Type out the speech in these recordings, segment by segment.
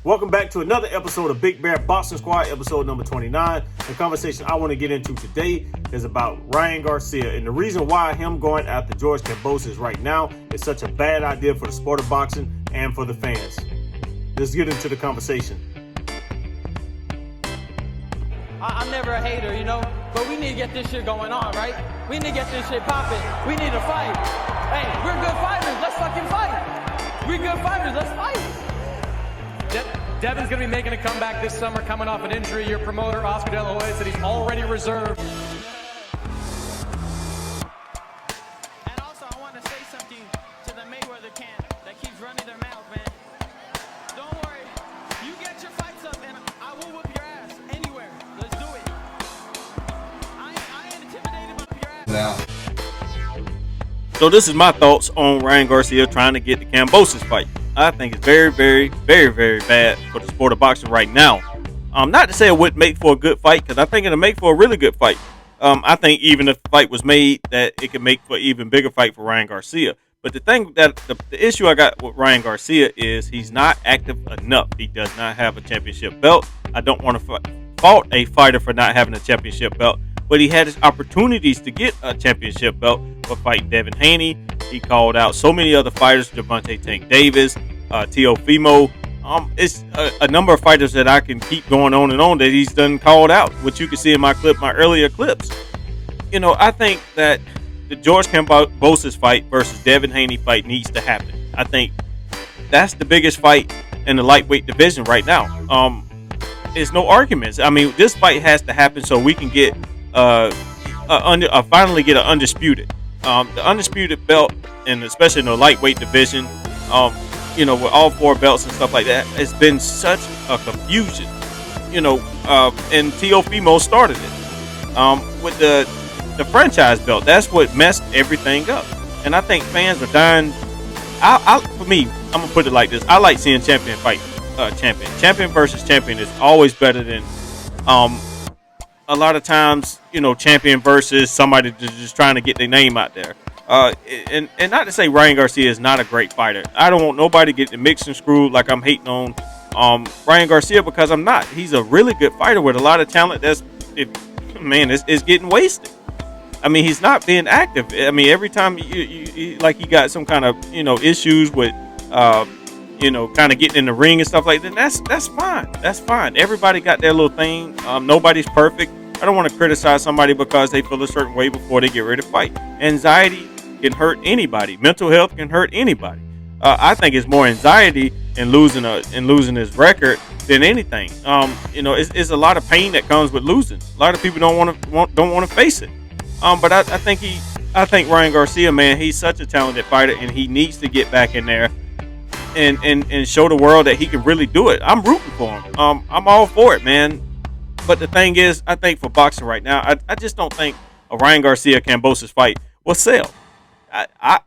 Welcome back to another episode of Big Bear Boxing Squad, episode number 29. The conversation I want to get into today is about Ryan Garcia, and the reason why him going after George Kambosos right now is such a bad idea for the sport of boxing and for the fans. Let's get into the conversation. I'm never a hater, but we need to get this shit going on, right? We need to get this shit popping. We need to fight. Hey, we're good fighters. Let's fucking fight. We're good fighters. Let's fight. Devin's going to be making a comeback this summer, coming off an injury. Your promoter, Oscar De La Hoya, said he's already reserved. And also, I want to say something to the Mayweather camp that keeps running their mouth, man. Don't worry. You get your fights up, and I will whip your ass anywhere. Let's do it. I ain't intimidated by your ass. So this is my thoughts on Ryan Garcia trying to get the Kambosos fight. I think it's very, very, very, very bad for the sport of boxing right now. Not to say it wouldn't make for a good fight, because I think it'll make for a really good fight. I think even if the fight was made, that it could make for an even bigger fight for Ryan Garcia. But the thing that the issue I got with Ryan Garcia is he's not active enough. He does not have a championship belt. I don't want to fault a fighter for not having a championship belt, but he had his opportunities to get a championship belt for fighting devinhaney. He called out so many other fighters, Gervonta Tank Davis, Teofimo. It's a number of fighters that I can keep going on and on that he's done called out, which you can see in my earlier clips. I think that the George Kambosos fight versus devinhaney fight needs to happen. I think that's the biggest fight in the lightweight division right now. There's no arguments. I mean, this fight has to happen so we can get finally get an undisputed. The undisputed belt, and especially in the lightweight division, with all four belts and stuff like that, it's been such a confusion. And Teofimo started it with the franchise belt. That's what messed everything up. And I think fans are dying. For me, I'm gonna put it like this: I like seeing champion fight champion. Champion versus champion is always better than a lot of times, champion versus somebody just trying to get their name out there. And not to say Ryan Garcia is not a great fighter. I don't want nobody to get the mixed and screwed like I'm hating on Ryan Garcia, because I'm not. He's a really good fighter with a lot of talent it's getting wasted. I mean, he's not being active. I mean, every time you like he got some kind of, issues with, kind of getting in the ring and stuff like that. That's fine. That's fine. Everybody got their little thing. Nobody's perfect. I don't want to criticize somebody because they feel a certain way before they get ready to fight. Anxiety can hurt anybody. Mental health can hurt anybody. I think it's more anxiety in losing his record than anything. It's a lot of pain that comes with losing. A lot of people don't want to face it. But I think Ryan Garcia, man, he's such a talented fighter, and he needs to get back in there and show the world that he can really do it. I'm rooting for him. I'm all for it, man. But the thing is, I think for boxing right now, I just don't think a Ryan Garcia Kambosos fight will sell. I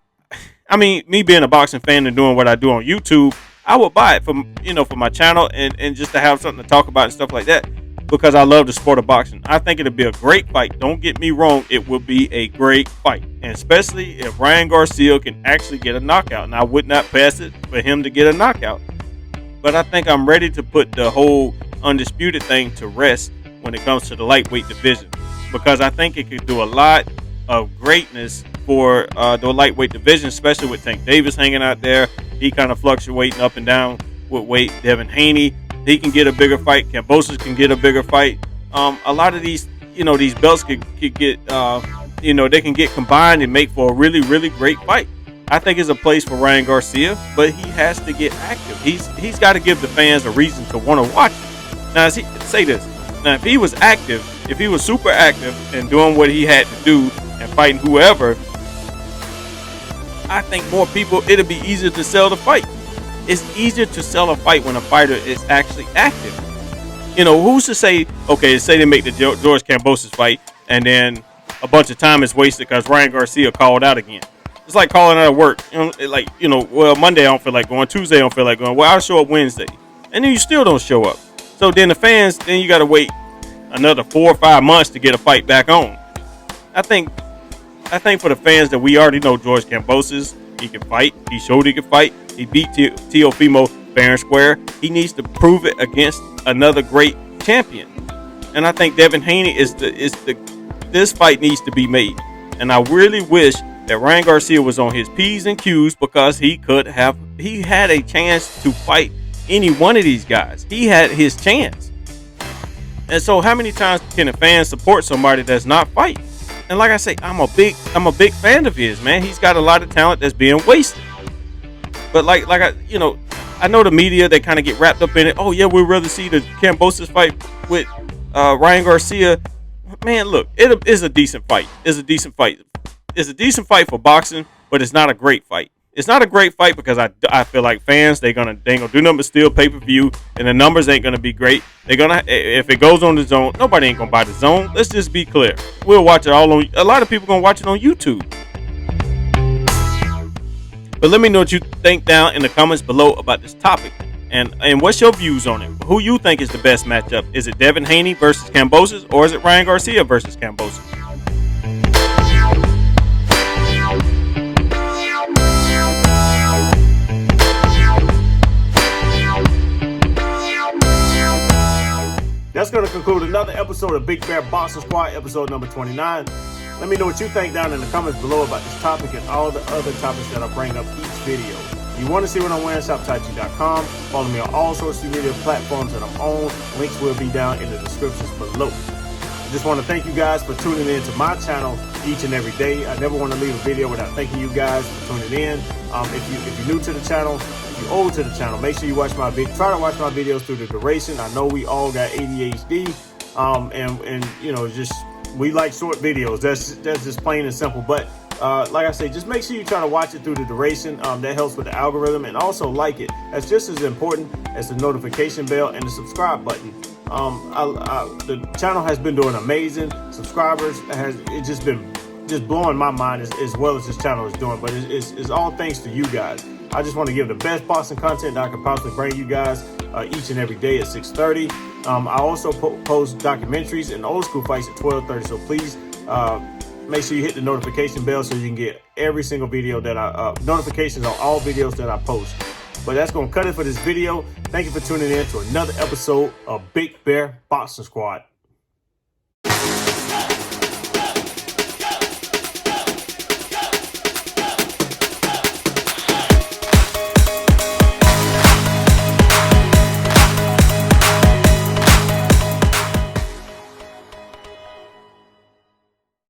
mean, me being a boxing fan and doing what I do on YouTube, I would buy it for my channel and just to have something to talk about and stuff like that, because I love the sport of boxing. I think it'll be a great fight. Don't get me wrong, it will be a great fight, and especially if Ryan Garcia can actually get a knockout. And I would not pass it for him to get a knockout. But I think I'm ready to put the whole undisputed thing to rest when it comes to the lightweight division, because I think it could do a lot of greatness for the lightweight division, especially with Tank Davis hanging out there. He kind of fluctuating up and down with weight. devinhaney, he can get a bigger fight. Kambosos can get a bigger fight. A lot of these belts could get they can get combined and make for a really, really great fight. I think it's a place for Ryan Garcia, but he has to get active. He's got to give the fans a reason to want to watch it. Now, say this. Now, if he was active, if he was super active and doing what he had to do and fighting whoever, I think more people, it'll be easier to sell the fight. It's easier to sell a fight when a fighter is actually active. Who's to say, okay, say they make the George Kambosos fight and then a bunch of time is wasted because Ryan Garcia called out again. It's like calling out of work. Well, Monday I don't feel like going. Tuesday I don't feel like going. Well, I'll show up Wednesday. And then you still don't show up. So then the fans, then you got to wait another 4 or 5 months to get a fight back on. I think for the fans that we already know George Kambosos, he can fight. He showed he can fight. He beat Teofimo fair and square. He needs to prove it against another great champion. And I think Devin Haney this fight needs to be made. And I really wish that Ryan Garcia was on his P's and Q's, because he had a chance to fight any one of these guys. He had his chance. And so how many times can a fan support somebody that's not fighting? And like I say, I'm a big fan of his, man. He's got a lot of talent that's being wasted. But I know the media, they kind of get wrapped up in it. Oh yeah, we'd rather see the Kambosos fight with Ryan Garcia. Man, look, it is a decent fight. It's a decent fight. It's a decent fight for boxing, but it's not a great fight. It's not a great fight because I feel like fans, they ain't gonna do nothing but steal pay-per-view, and the numbers ain't gonna be great. If it goes on the zone, nobody ain't gonna buy the zone. Let's just be clear. We'll watch it all on. A lot of people gonna watch it on YouTube. But let me know what you think down in the comments below about this topic, and what's your views on it. Who you think is the best matchup? Is it Devin Haney versus Kambosos, or is it Ryan Garcia versus Kambosos? That's going to conclude another episode of Big Bear Boxing Squad, episode number 29. Let me know what you think down in the comments below about this topic and all the other topics that I bring up each video. If you want to see what I'm wearing, shoptaichi.com. Follow me on all social media platforms that I'm on. Links will be down in the descriptions below. I just want to thank you guys for tuning in to my channel each and every day. I never want to leave a video without thanking you guys for tuning in. If you're new to the channel, if you're old to the channel, make sure you watch my video. Try to watch my videos through the duration. I know we all got ADHD, we like short videos. That's just plain and simple. But like I say, just make sure you try to watch it through the duration. That helps with the algorithm, and also like it. That's just as important as the notification bell and the subscribe button. The channel has been doing amazing. Subscribers it's just been blowing my mind as well as this channel is doing. But it's all thanks to you guys. I just want to give the best boxing content that I can possibly bring you guys each and every day at 6:30. I also post documentaries and old school fights at 12:30. So please make sure you hit the notification bell so you can get every single video that notifications on all videos that I post. But that's going to cut it for this video. Thank you for tuning in to another episode of Big Bear Boxing Squad.